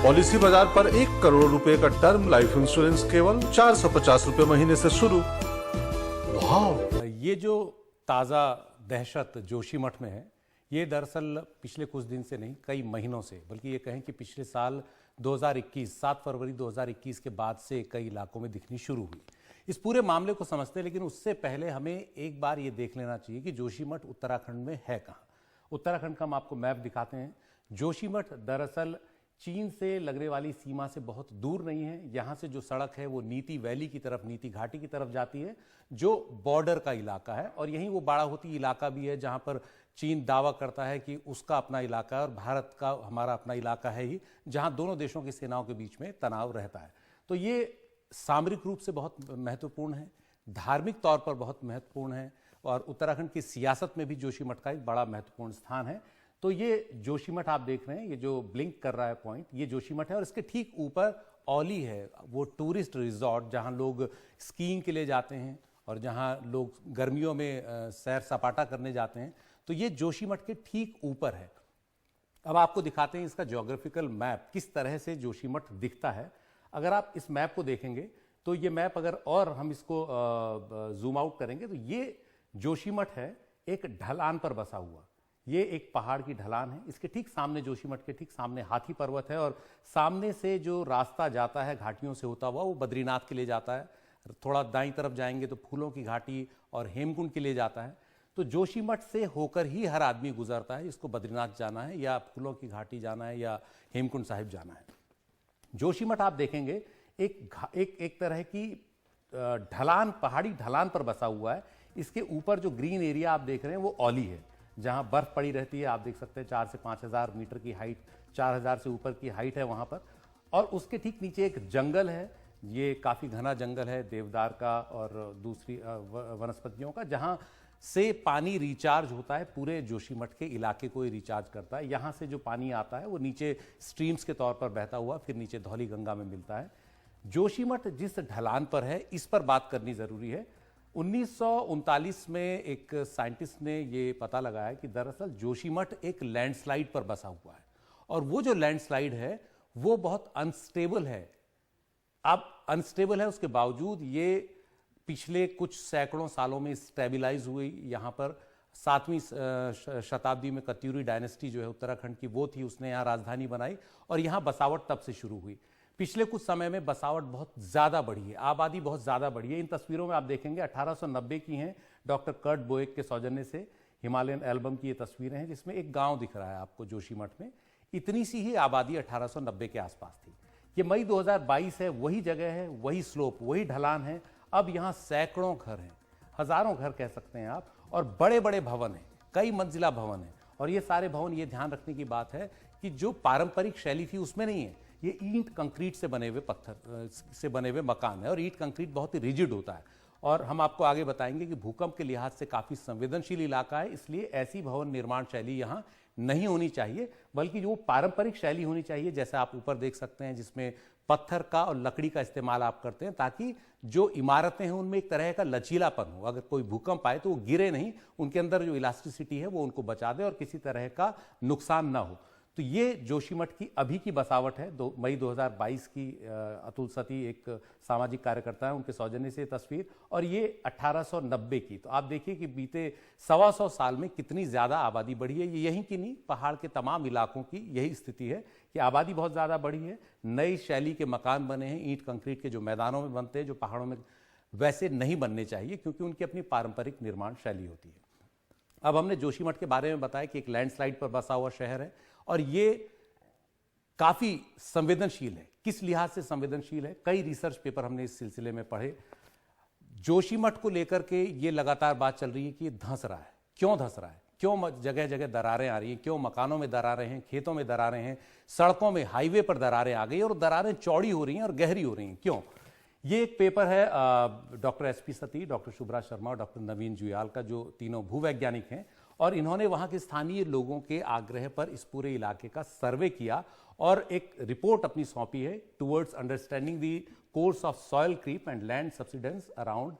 Policy बाजार पर 1 करोड़ रुपए का टर्म लाइफ इंश्योरेंस केवल 450 रुपए महीने से शुरू। वाह! ये जो ताज़ा दहशत जोशीमठ में है, ये दरअसल पिछले कुछ दिन से नहीं, कई महीनों से, बल्कि ये कहें कि पिछले साल 2021 7 फरवरी 2021 के बाद से कई इलाकों में दिखनी शुरू हुई। इस पूरे मामले को समझते हैं, लेकिन उससे पहले हमें एक बार ये देख लेना चाहिए कि जोशीमठ उत्तराखंड में है कहाँ। उत्तराखंड का हम आपको मैप दिखाते हैं। जोशीमठ दरअसल चीन से लगने वाली सीमा से बहुत दूर नहीं है। यहाँ से जो सड़क है वो नीति वैली की तरफ, नीति घाटी की तरफ जाती है, जो बॉर्डर का इलाका है, और यहीं वो बाड़ाहोती इलाका भी है जहाँ पर चीन दावा करता है कि उसका अपना इलाका है और भारत का, हमारा अपना इलाका है ही, जहाँ दोनों देशों की सेनाओं के बीच में तनाव रहता है। तो ये सामरिक रूप से बहुत महत्वपूर्ण है, धार्मिक तौर पर बहुत महत्वपूर्ण है, और उत्तराखंड की सियासत में भी जोशीमठ का एक बड़ा महत्वपूर्ण स्थान है। तो ये जोशीमठ आप देख रहे हैं, ये जो ब्लिंक कर रहा है पॉइंट, ये जोशीमठ है, और इसके ठीक ऊपर औली है, वो टूरिस्ट रिजॉर्ट जहाँ लोग स्कीइंग के लिए जाते हैं और जहाँ लोग गर्मियों में सैर सपाटा करने जाते हैं। तो ये जोशीमठ के ठीक ऊपर है। अब आपको दिखाते हैं इसका ज्योग्राफिकल मैप, किस तरह से जोशीमठ दिखता है। अगर आप इस मैप को देखेंगे तो ये मैप, अगर और हम इसको जूम आउट करेंगे, तो ये जोशीमठ है एक ढलान पर बसा हुआ। ये एक पहाड़ की ढलान है। इसके ठीक सामने, जोशीमठ के ठीक सामने हाथी पर्वत है, और सामने से जो रास्ता जाता है घाटियों से होता हुआ, वो बद्रीनाथ के लिए जाता है। थोड़ा दाईं तरफ जाएंगे तो फूलों की घाटी और हेमकुंड के लिए जाता है। तो जोशीमठ से होकर ही हर आदमी गुजरता है, इसको बद्रीनाथ जाना है या फूलों की घाटी जाना है या हेमकुंड साहिब जाना है। जोशीमठ आप देखेंगे एक तरह की ढलान, पहाड़ी ढलान पर बसा हुआ है। इसके ऊपर जो ग्रीन एरिया आप देख रहे हैं वो औली है, जहां बर्फ पड़ी रहती है। आप देख सकते हैं 4 से 5,000 मीटर की हाइट, 4,000 से ऊपर की हाइट है वहां पर। और उसके ठीक नीचे एक जंगल है, ये काफी घना जंगल है देवदार का और दूसरी वनस्पतियों का, जहां से पानी रिचार्ज होता है, पूरे जोशीमठ के इलाके को ही रिचार्ज करता है। यहाँ से जो पानी आता है वो नीचे स्ट्रीम्स के तौर पर बहता हुआ फिर नीचे धौली गंगा में मिलता है। जोशीमठ जिस ढलान पर है, इस पर बात करनी जरूरी है। 1939 में एक साइंटिस्ट ने ये पता लगाया कि दरअसल जोशीमठ एक लैंडस्लाइड पर बसा हुआ है, और वो जो लैंडस्लाइड है वो बहुत अनस्टेबल है। अब अनस्टेबल है, उसके बावजूद ये पिछले कुछ सैकड़ों सालों में स्टेबलाइज हुई। यहाँ पर 7वीं शताब्दी में कत्यूरी डायनेस्टी जो है उत्तराखंड की, वो थी, उसने यहाँ राजधानी बनाई, और यहाँ बसावट तब से शुरू हुई। पिछले कुछ समय में बसावट बहुत ज़्यादा बढ़ी है, आबादी बहुत ज़्यादा बढ़ी है। इन तस्वीरों में आप देखेंगे 1890 की हैं, डॉक्टर कर्ट बोएक के सौजन्य से हिमालयन एल्बम की ये तस्वीरें हैं, जिसमें एक गांव दिख रहा है आपको जोशीमठ में। इतनी सी ही आबादी 1890 के आसपास थी। ये मई 2022 है, वही जगह है, वही स्लोप, वही ढलान है। अब यहाँ सैकड़ों घर हैं, हजारों घर कह सकते हैं आप, और बड़े बड़े भवन हैं, कई मंजिला भवन हैं। और ये सारे भवन, ये ध्यान रखने की बात है कि जो पारंपरिक शैली थी उसमें नहीं है। ये ईंट कंक्रीट से बने हुए, पत्थर से बने हुए मकान है, और ईंट कंक्रीट बहुत ही रिजिड होता है। और हम आपको आगे बताएंगे कि भूकंप के लिहाज से काफ़ी संवेदनशील इलाका है, इसलिए ऐसी भवन निर्माण शैली यहाँ नहीं होनी चाहिए, बल्कि जो पारंपरिक शैली होनी चाहिए, जैसा आप ऊपर देख सकते हैं, जिसमें पत्थर का और लकड़ी का इस्तेमाल आप करते हैं, ताकि जो इमारतें हैं उनमें एक तरह का लचीलापन हो। अगर कोई भूकंप आए तो वो गिरे नहीं, उनके अंदर जो इलास्टिसिटी है वो उनको बचा दे और किसी तरह का नुकसान ना हो। तो ये जोशीमठ की अभी की बसावट है, मई 2022 की। अतुल सती एक सामाजिक कार्यकर्ता है, उनके सौजन्य से तस्वीर, और ये 1890 की। तो आप देखिए कि बीते 125 साल में कितनी ज़्यादा आबादी बढ़ी है। ये यहीं की नहीं, पहाड़ के तमाम इलाकों की यही स्थिति है कि आबादी बहुत ज़्यादा बढ़ी है। नई शैली के मकान बने हैं, ईंट कंक्रीट के, जो मैदानों में बनते हैं, जो पहाड़ों में वैसे नहीं बनने चाहिए, क्योंकि उनकी अपनी पारंपरिक निर्माण शैली होती है। अब हमने जोशीमठ के बारे में बताया कि एक लैंडस्लाइड पर बसा हुआ शहर है, और ये काफी संवेदनशील है। किस लिहाज से संवेदनशील है? कई रिसर्च पेपर हमने इस सिलसिले में पढ़े। जोशीमठ को लेकर के ये लगातार बात चल रही है कि ये धंस रहा है। क्यों धंस रहा है? क्यों जगह जगह दरारें आ रही हैं? क्यों मकानों में दरारें हैं, खेतों में दरारें हैं, सड़कों में, हाईवे पर दरारें आ गई, और दरारें चौड़ी हो रही हैं और गहरी हो रही हैं? क्यों? ये एक पेपर है डॉक्टर एसपी सती, डॉक्टर शुभ्रा शर्मा और डॉक्टर नवीन जुयाल का, जो तीनों भूवैज्ञानिक हैं, और इन्होंने वहाँ के स्थानीय लोगों के आग्रह पर इस पूरे इलाके का सर्वे किया और एक रिपोर्ट अपनी सौंपी है, towards understanding the course of soil creep and land subsidence around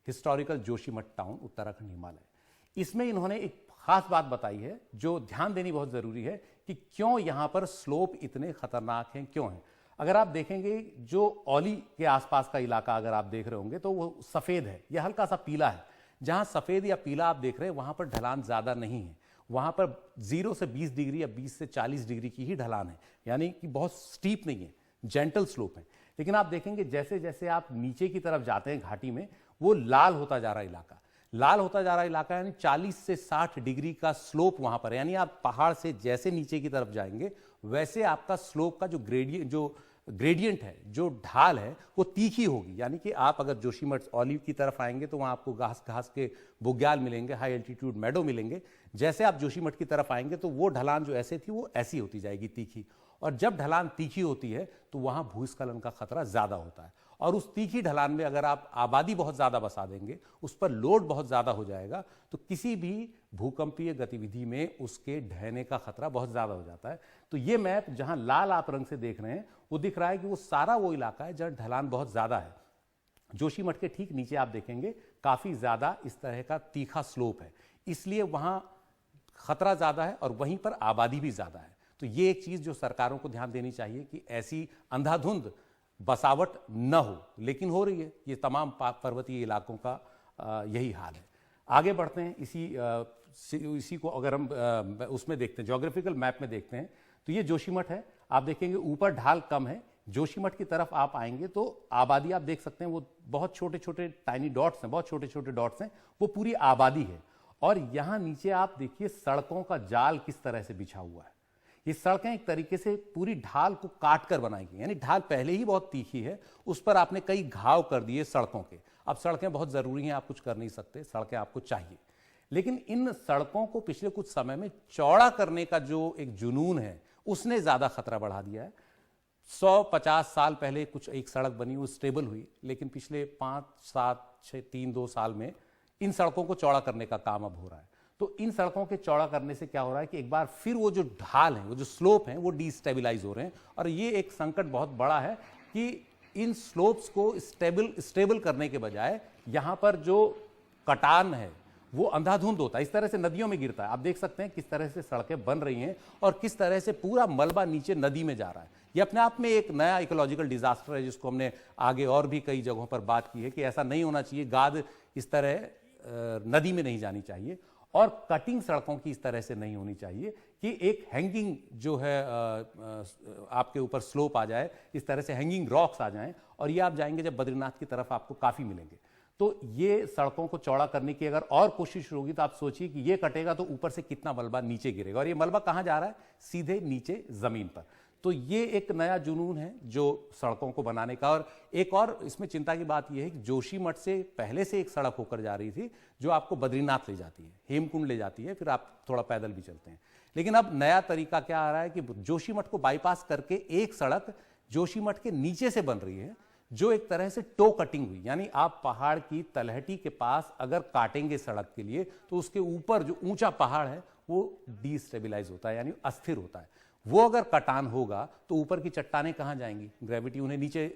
historical Joshimath town, Uttarakhand, Himalaya. इसमें इन्होंने एक खास बात बताई है जो ध्यान देनी बहुत जरूरी है कि क्यों यहां पर स्लोप इतने खतरनाक हैं, क्यों हैं। अगर आप देखेंगे जो औली के आसपास का इलाका अगर आप देख रहे होंगे तो वो सफेद है, यह हल्का सा पीला है। जहां सफेद या पीला आप देख रहे हैं वहां पर ढलान ज्यादा नहीं है, वहां पर 0 से 20 डिग्री या 20 से 40 डिग्री की ही ढलान है, यानी कि बहुत स्टीप नहीं है, जेंटल स्लोप है। लेकिन आप देखेंगे जैसे जैसे आप नीचे की तरफ जाते हैं घाटी में, वो लाल होता जा रहा इलाका, लाल होता जा रहा इलाका, यानी 40 से 60 डिग्री का स्लोप वहां पर है। यानी आप पहाड़ से जैसे नीचे की तरफ जाएंगे वैसे आपका स्लोप का जो ग्रेडियंट है, जो ढाल है, वो तीखी होगी। यानी कि आप अगर जोशीमठ औली की तरफ आएंगे तो वहां आपको घास के बुग्याल मिलेंगे, हाई एल्टीट्यूड मेडो मिलेंगे। जैसे आप जोशीमठ की तरफ आएंगे तो वो ढलान जो ऐसे थी वो ऐसी होती जाएगी, तीखी। और जब ढलान तीखी होती है तो वहां भूस्खलन का खतरा ज्यादा होता है। और उस तीखी ढलान में अगर आप आबादी बहुत ज्यादा बसा देंगे, उस पर लोड बहुत ज्यादा हो जाएगा, तो किसी भी भूकंपीय गतिविधि में उसके ढहने का खतरा बहुत ज्यादा हो जाता है। तो ये मैप जहां लाल आप रंग से देख रहे हैं, वो दिख रहा है कि वो सारा वो इलाका है जहां ढलान बहुत ज्यादा है। जोशीमठ के ठीक नीचे आप देखेंगे काफी ज्यादा इस तरह का तीखा स्लोप है, इसलिए वहां खतरा ज्यादा है और वहीं पर आबादी भी ज्यादा है। तो ये एक चीज जो सरकारों को ध्यान देनी चाहिए कि ऐसी अंधाधुंध बसावट न हो, लेकिन हो रही है। ये तमाम पर्वतीय इलाकों का यही हाल है। आगे बढ़ते हैं, इसी को अगर हम उसमें देखते हैं, ज्योग्राफिकल मैप में देखते हैं, तो ये जोशीमठ है। आप देखेंगे ऊपर ढाल कम है, जोशीमठ की तरफ आप आएंगे तो आबादी आप देख सकते हैं, वो बहुत छोटे छोटे टाइनी डॉट्स हैं, बहुत छोटे छोटे डॉट्स हैं, वो पूरी आबादी है। और यहां नीचे आप देखिए सड़कों का जाल किस तरह से बिछा हुआ है। ये सड़कें एक तरीके से पूरी ढाल को काट कर बनाई गई, यानी ढाल पहले ही बहुत तीखी है, उस पर आपने कई घाव कर दिए सड़कों के। अब सड़कें बहुत जरूरी हैं, आप कुछ कर नहीं सकते, सड़कें आपको चाहिए, लेकिन इन सड़कों को पिछले कुछ समय में चौड़ा करने का जो एक जुनून है उसने ज्यादा खतरा बढ़ा दिया है। 150 साल पहले कुछ एक सड़क बनी, वो स्टेबल हुई, लेकिन पिछले 5, 7, 6, 3, 2 साल में इन सड़कों को चौड़ा करने का काम अब हो रहा है। तो इन सड़कों के चौड़ा करने से क्या हो रहा है कि एक बार फिर वो जो ढाल है, वो जो स्लोप है, वो डिस्टेबलाइज हो रहे हैं। और ये एक संकट बहुत बड़ा है कि इन स्लोप्स को स्टेबल करने के बजाय यहां पर जो कटान है वो अंधाधुंध होता है, इस तरह से नदियों में गिरता है। आप देख सकते हैं किस तरह से सड़कें बन रही हैं और किस तरह से पूरा मलबा नीचे नदी में जा रहा है। ये अपने आप में एक नया इकोलॉजिकल डिजास्टर है, जिसको हमने आगे और भी कई जगहों पर बात की है कि ऐसा नहीं होना चाहिए, गाद इस तरह नदी में नहीं जानी चाहिए और कटिंग सड़कों की इस तरह से नहीं होनी चाहिए कि एक हैंगिंग जो है आपके ऊपर स्लोप आ जाए, इस तरह से हैंगिंग रॉक्स आ जाएं। और ये आप जाएंगे जब बद्रीनाथ की तरफ आपको काफी मिलेंगे। तो ये सड़कों को चौड़ा करने की अगर और कोशिश होगी तो आप सोचिए कि ये कटेगा तो ऊपर से कितना मलबा नीचे गिरेगा, और ये मलबा कहां जा रहा है, सीधे नीचे जमीन पर। तो ये एक नया जुनून है जो सड़कों को बनाने का। और एक और इसमें चिंता की बात यह है कि जोशीमठ से पहले से एक सड़क होकर जा रही थी जो आपको बद्रीनाथ ले जाती है, हेमकुंड ले जाती है, फिर आप थोड़ा पैदल भी चलते हैं। लेकिन अब नया तरीका क्या आ रहा है कि जोशीमठ को बाईपास करके एक सड़क जोशीमठ के नीचे से बन रही है, जो एक तरह से टो कटिंग हुई, यानी आप पहाड़ की तलहटी के पास अगर काटेंगे सड़क के लिए तो उसके ऊपर जो ऊंचा पहाड़ है वो डिस्टेबलाइज होता है, यानी अस्थिर होता है। वो अगर कटान होगा तो ऊपर की चट्टानें कहां जाएंगी, ग्रेविटी उन्हें नीचे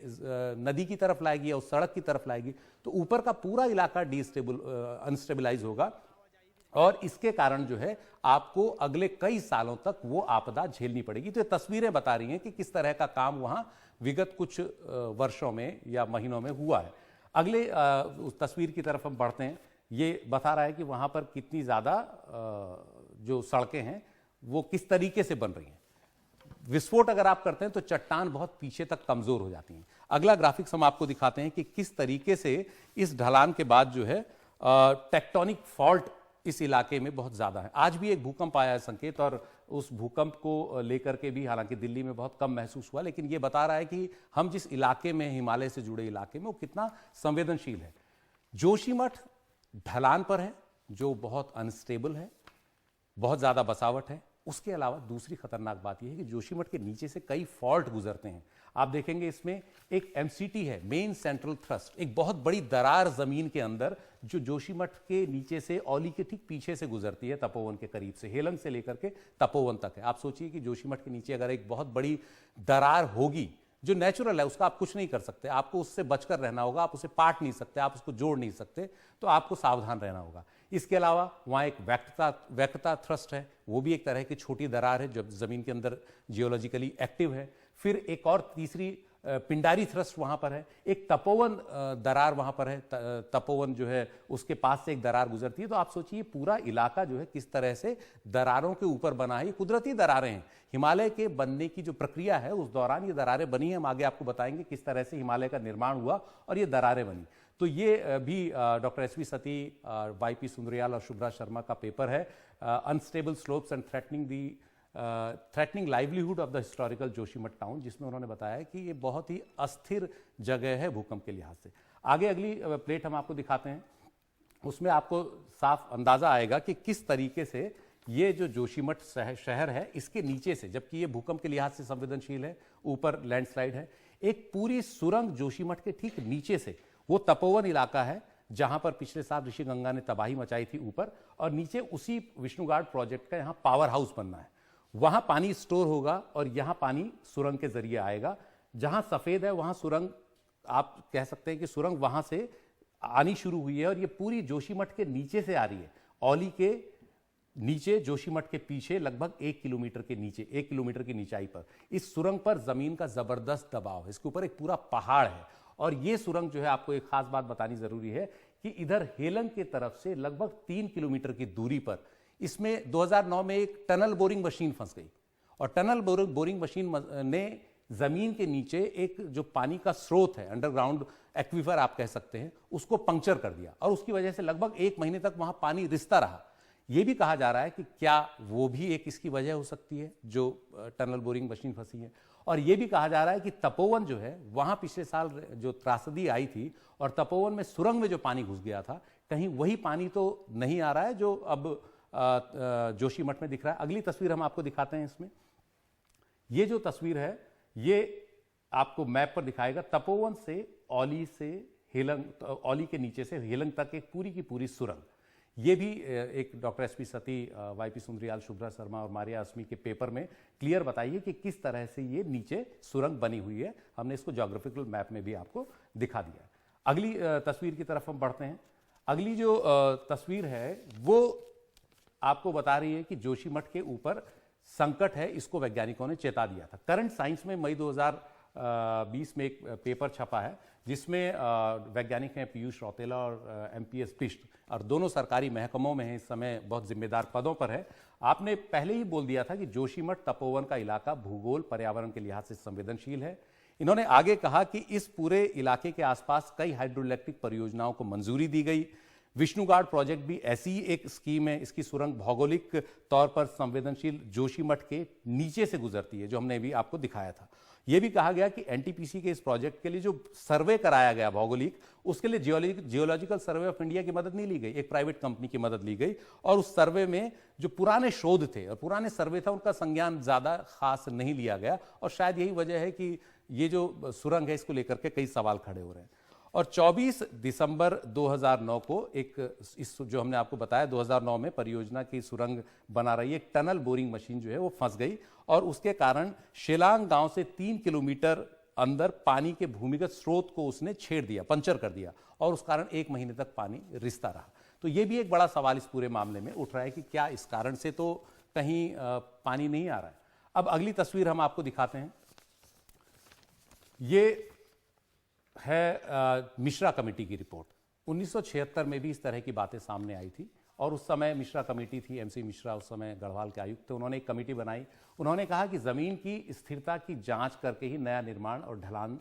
नदी की तरफ लाएगी या उस सड़क की तरफ लाएगी, तो ऊपर का पूरा इलाका अनस्टेबलाइज होगा। और इसके कारण जो है आपको अगले कई सालों तक वो आपदा झेलनी पड़ेगी। तो ये तस्वीरें बता रही हैं कि किस तरह का काम वहां विगत कुछ वर्षों में या महीनों में हुआ है। अगले उस तस्वीर की तरफ हम बढ़ते हैं। ये बता रहा है कि वहां पर कितनी ज्यादा जो सड़कें हैं वो किस तरीके से बन रही हैं। विस्फोट अगर आप करते हैं तो चट्टान बहुत पीछे तक कमजोर हो जाती हैं। अगला ग्राफिक्स हम आपको दिखाते हैं कि किस तरीके से इस ढलान के बाद जो है टेक्टोनिक फॉल्ट इस इलाके में बहुत ज्यादा है। आज भी एक भूकंप आया है संकेत, और उस भूकंप को लेकर के भी हालांकि दिल्ली में बहुत कम महसूस हुआ, लेकिन यह बता रहा है कि हम जिस इलाके में, हिमालय से जुड़े इलाके में, वो कितना संवेदनशील है। जोशीमठ ढलान पर है जो बहुत अनस्टेबल है, बहुत ज्यादा बसावट है। उसके अलावा दूसरी खतरनाक बात यह है कि जोशीमठ के नीचे से कई फॉल्ट गुजरते हैं। आप देखेंगे इसमें एक एमसीटी है, मेन सेंट्रल थ्रस्ट, एक बहुत बड़ी दरार जमीन के अंदर जो जोशीमठ के नीचे से औली के ठीक पीछे से गुजरती है, तपोवन के करीब से, हेलंग से लेकर के तपोवन तक है। आप सोचिए कि जोशीमठ के नीचे अगर एक बहुत बड़ी दरार होगी जो नेचुरल है उसका आप कुछ नहीं कर सकते, आपको उससे बचकर रहना होगा, आप उसे पाट नहीं सकते, आप उसको जोड़ नहीं सकते, तो आपको सावधान रहना होगा। इसके अलावा वहाँ एक वैक्टता थ्रस्ट है, वो भी एक तरह की छोटी दरार है जो जमीन के अंदर जियोलॉजिकली एक्टिव है। फिर एक और तीसरी पिंडारी थ्रस्ट वहां पर है, एक तपोवन दरार वहां पर है, तपोवन जो है उसके पास से एक दरार गुजरती है। तो आप सोचिए पूरा इलाका जो है किस तरह से दरारों के ऊपर बना है। ये कुदरती दरारें हैं, हिमालय के बनने की जो प्रक्रिया है उस दौरान ये दरारें बनी है। हम आगे आपको बताएंगे किस तरह से हिमालय का निर्माण हुआ और ये दरारें बनी। तो ये भी डॉक्टर एस वी सती, वाई पी सुंदरियाल और शुभ्रा शर्मा का पेपर है, unstable slopes and threatening livelihood of the historical Joshimath town, जिसमें उन्होंने बताया कि ये बहुत ही अस्थिर जगह है भूकंप के लिहाज से। आगे अगली प्लेट हम आपको दिखाते हैं, उसमें आपको साफ अंदाजा आएगा कि किस तरीके से ये जो जोशीमठ शहर है इसके नीचे से, जबकि ये भूकंप के लिहाज से संवेदनशील है, ऊपर लैंडस्लाइड है, एक पूरी सुरंग जोशीमठ के ठीक नीचे से, वो तपोवन इलाका है जहां पर पिछले साल ऋषिगंगा ने तबाही मचाई थी ऊपर, और नीचे उसी विष्णुगाड प्रोजेक्ट का यहां पावर हाउस बनना है। वहां पानी स्टोर होगा और यहां पानी सुरंग के जरिए आएगा। जहां सफेद है वहां सुरंग, आप कह सकते हैं कि सुरंग वहां से आनी शुरू हुई है और ये पूरी जोशीमठ के नीचे से आ रही है। औली के नीचे, जोशीमठ के पीछे लगभग 1 किलोमीटर के नीचे, 1 किलोमीटर की नीचाई पर इस सुरंग पर जमीन का जबरदस्त दबाव है। इसके ऊपर एक पूरा पहाड़ है और ये सुरंग जो है, आपको एक खास बात बतानी जरूरी है कि इधर हेलंग की तरफ से लगभग 3 किलोमीटर की दूरी पर इसमें 2009 में एक टनल बोरिंग मशीन फंस गई और टनल बोरिंग मशीन ने जमीन के नीचे एक जो पानी का स्रोत है, अंडरग्राउंड एक्वीफर आप कह सकते हैं, उसको पंक्चर कर दिया और उसकी वजह से लगभग 1 महीने तक वहां पानी रिसता रहा। यह भी कहा जा रहा है कि क्या वो भी एक इसकी वजह हो सकती है जो टनल बोरिंग मशीन फंसी है। और यह भी कहा जा रहा है कि तपोवन जो है, वहां पिछले साल जो त्रासदी आई थी और तपोवन में सुरंग में जो पानी घुस गया था, कहीं वही पानी तो नहीं आ रहा है जो अब जोशीमठ में दिख रहा है। अगली तस्वीर हम आपको दिखाते हैं। इसमें ये जो तस्वीर है ये आपको मैप पर दिखाएगा तपोवन से औली से हेलंग, औली के नीचे से हेलंग तक एक पूरी की पूरी सुरंग। ये भी एक डॉक्टर एस पी सती, वाई पी सुंदरियाल, शुभ्रा शर्मा और मारिया अस्मी के पेपर में क्लियर बताइए कि किस तरह से ये नीचे सुरंग बनी हुई है। हमने इसको ज्योग्राफिकल मैप में भी आपको दिखा दिया है। अगली तस्वीर की तरफ हम बढ़ते हैं। अगली जो तस्वीर है वो आपको बता रही है कि जोशीमठ के ऊपर संकट है, इसको वैज्ञानिकों ने चेता दिया था। करंट साइंस में मई 2020 में एक पेपर छपा है जिसमें वैज्ञानिक हैं पीयूष रौतेला और एमपीएस बिष्ट, और दोनों सरकारी महकमों में हैं, इस समय बहुत जिम्मेदार पदों पर है। आपने पहले ही बोल दिया था कि जोशीमठ तपोवन का इलाका भूगोल पर्यावरण के लिहाज से संवेदनशील है। इन्होंने आगे कहा कि इस पूरे इलाके के आसपास कई हाइड्रोइलेक्ट्रिक परियोजनाओं को मंजूरी दी गई। विष्णुगाड प्रोजेक्ट भी ऐसी ही एक स्कीम है। इसकी सुरंग भौगोलिक तौर पर संवेदनशील जोशीमठ के नीचे से गुजरती है, जो हमने भी आपको दिखाया था। यह भी कहा गया कि एनटीपीसी के इस प्रोजेक्ट के लिए जो सर्वे कराया गया भौगोलिक, उसके लिए जियोलॉजिकल सर्वे ऑफ इंडिया की मदद नहीं ली गई, एक प्राइवेट कंपनी की मदद ली गई। और उस सर्वे में जो पुराने शोध थे और पुराने सर्वे था उनका संज्ञान ज्यादा खास नहीं लिया गया, और शायद यही वजह है कि ये जो सुरंग है इसको लेकर के कई सवाल खड़े हो रहे हैं। और 24 दिसंबर 2009 को एक इस जो हमने आपको बताया 2009 में परियोजना की सुरंग बना रही एक टनल बोरिंग मशीन जो है वो फंस गई और उसके कारण शेलांग गांव से 3 किलोमीटर अंदर पानी के भूमिगत स्रोत को उसने छेड़ दिया, पंचर कर दिया, और उस कारण 1 महीने तक पानी रिसता रहा। तो ये भी एक बड़ा सवाल इस पूरे मामले में उठ रहा है कि क्या इस कारण से तो कहीं पानी नहीं आ रहा है। अब अगली तस्वीर हम आपको दिखाते हैं। ये है मिश्रा कमेटी की रिपोर्ट। 1976 में भी इस तरह की बातें सामने आई थी और उस समय मिश्रा कमेटी थी, एमसी मिश्रा उस समय गढ़वाल के आयुक्त थे। उन्होंने एक कमेटी बनाई। उन्होंने कहा कि जमीन की स्थिरता की जांच करके ही नया निर्माण और ढलान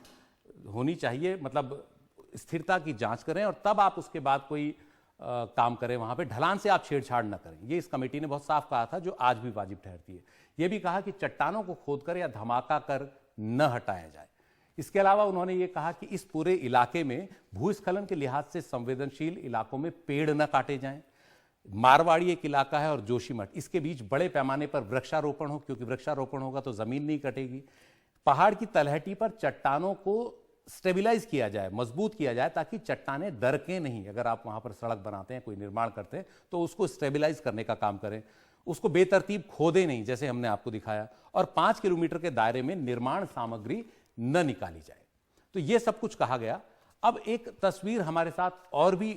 होनी चाहिए, मतलब स्थिरता की जांच करें और तब आप उसके बाद कोई काम करें, वहां पे ढलान से आप छेड़छाड़ न करें। ये इस कमेटी ने बहुत साफ कहा था, जो आज भी वाजिब ठहरती है। यह भी कहा कि चट्टानों को खोदकर या धमाका कर न हटाया जाए। इसके अलावा उन्होंने ये कहा कि इस पूरे इलाके में भूस्खलन के लिहाज से संवेदनशील इलाकों में पेड़ न काटे जाएं। मारवाड़ी एक इलाका है और जोशीमठ, इसके बीच बड़े पैमाने पर वृक्षारोपण हो, क्योंकि वृक्षारोपण होगा तो जमीन नहीं कटेगी। पहाड़ की तलहटी पर चट्टानों को स्टेबिलाईज किया जाए, मजबूत किया जाए, ताकि चट्टानें दरकें नहीं। अगर आप वहां पर सड़क बनाते हैं, कोई निर्माण करते हैं, तो उसको स्टेबिलाईज करने का काम करें। उसको बेतरतीब खोदे नहीं, जैसे हमने आपको दिखाया। और 5 किलोमीटर के दायरे में निर्माण सामग्री न निकाली जाए। तो ये सब कुछ कहा गया। अब एक तस्वीर हमारे साथ और भी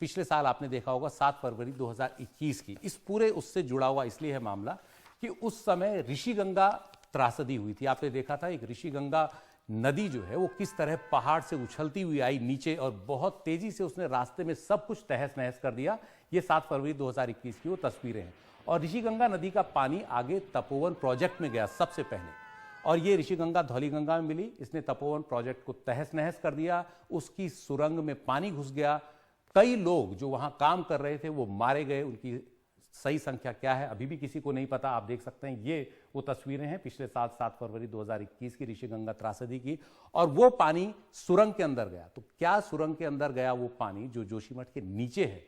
पिछले साल आपने देखा होगा 7 फरवरी 2021 की, इस पूरे उससे जुड़ा हुआ इसलिए है मामला कि उस समय ऋषिगंगा त्रासदी हुई थी। आपने देखा था एक ऋषिगंगा नदी जो है वो किस तरह पहाड़ से उछलती हुई आई नीचे और बहुत तेजी से उसने रास्ते में सब कुछ तहस नहस कर दिया। ये 7 फरवरी 2021 की वो तस्वीरें हैं। और ऋषिगंगा नदी का पानी आगे तपोवन प्रोजेक्ट में गया सबसे पहले, और ये ऋषिगंगा धौलीगंगा में मिली। इसने तपोवन प्रोजेक्ट को तहस नहस कर दिया, उसकी सुरंग में पानी घुस गया। कई लोग जो वहां काम कर रहे थे वो मारे गए। उनकी सही संख्या क्या है अभी भी किसी को नहीं पता। आप देख सकते हैं ये वो तस्वीरें हैं पिछले साल 7 फरवरी 2021 की ऋषिगंगा त्रासदी की। और वो पानी सुरंग के अंदर गया। तो क्या सुरंग के अंदर गया वो पानी जो जोशीमठ के नीचे है,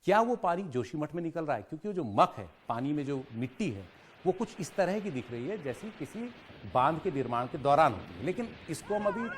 क्या वो पानी जोशीमठ में निकल रहा है? क्योंकि वो जो मक है, पानी में जो मिट्टी है, वो कुछ इस तरह की दिख रही है जैसी किसी बांध के निर्माण के दौरान होती है। लेकिन इसको हम अभी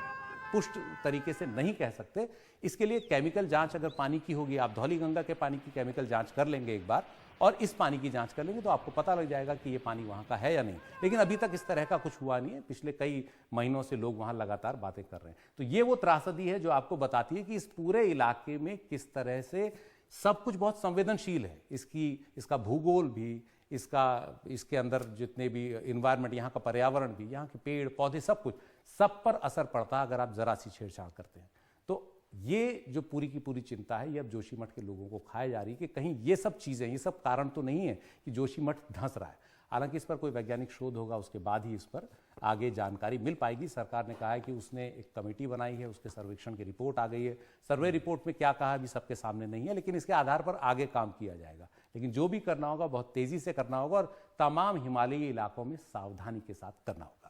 पुष्ट तरीके से नहीं कह सकते। इसके लिए केमिकल जांच अगर पानी की होगी, आप धौलीगंगा के पानी की केमिकल जांच कर लेंगे एक बार और इस पानी की जांच कर लेंगे तो आपको पता लग जाएगा कि ये पानी वहां का है या नहीं। लेकिन अभी तक इस तरह का कुछ हुआ नहीं है। पिछले कई महीनों से लोग वहां लगातार बातें कर रहे हैं। तो ये वो त्रासदी है जो आपको बताती है कि इस पूरे इलाके में किस तरह से सब कुछ बहुत संवेदनशील है। इसका भूगोल भी, इसके अंदर जितने भी इन्वायरमेंट, यहाँ का पर्यावरण भी, यहाँ के पेड़ पौधे, सब कुछ, सब पर असर पड़ता है अगर आप जरा सी छेड़छाड़ करते हैं। तो ये जो पूरी की पूरी चिंता है ये अब जोशीमठ के लोगों को खाई जा रही है कि कहीं ये सब चीजें, ये सब कारण तो नहीं है कि जोशीमठ धंस रहा है। हालांकि इस पर कोई वैज्ञानिक शोध होगा, उसके बाद ही इस पर आगे जानकारी मिल पाएगी। सरकार ने कहा है कि उसने एक कमेटी बनाई है, उसके सर्वेक्षण की रिपोर्ट आ गई है। सर्वे रिपोर्ट में क्या कहा अभी सबके सामने नहीं है, लेकिन इसके आधार पर आगे काम किया जाएगा। लेकिन जो भी करना होगा बहुत तेजी से करना होगा और तमाम हिमालयी इलाकों में सावधानी के साथ करना होगा।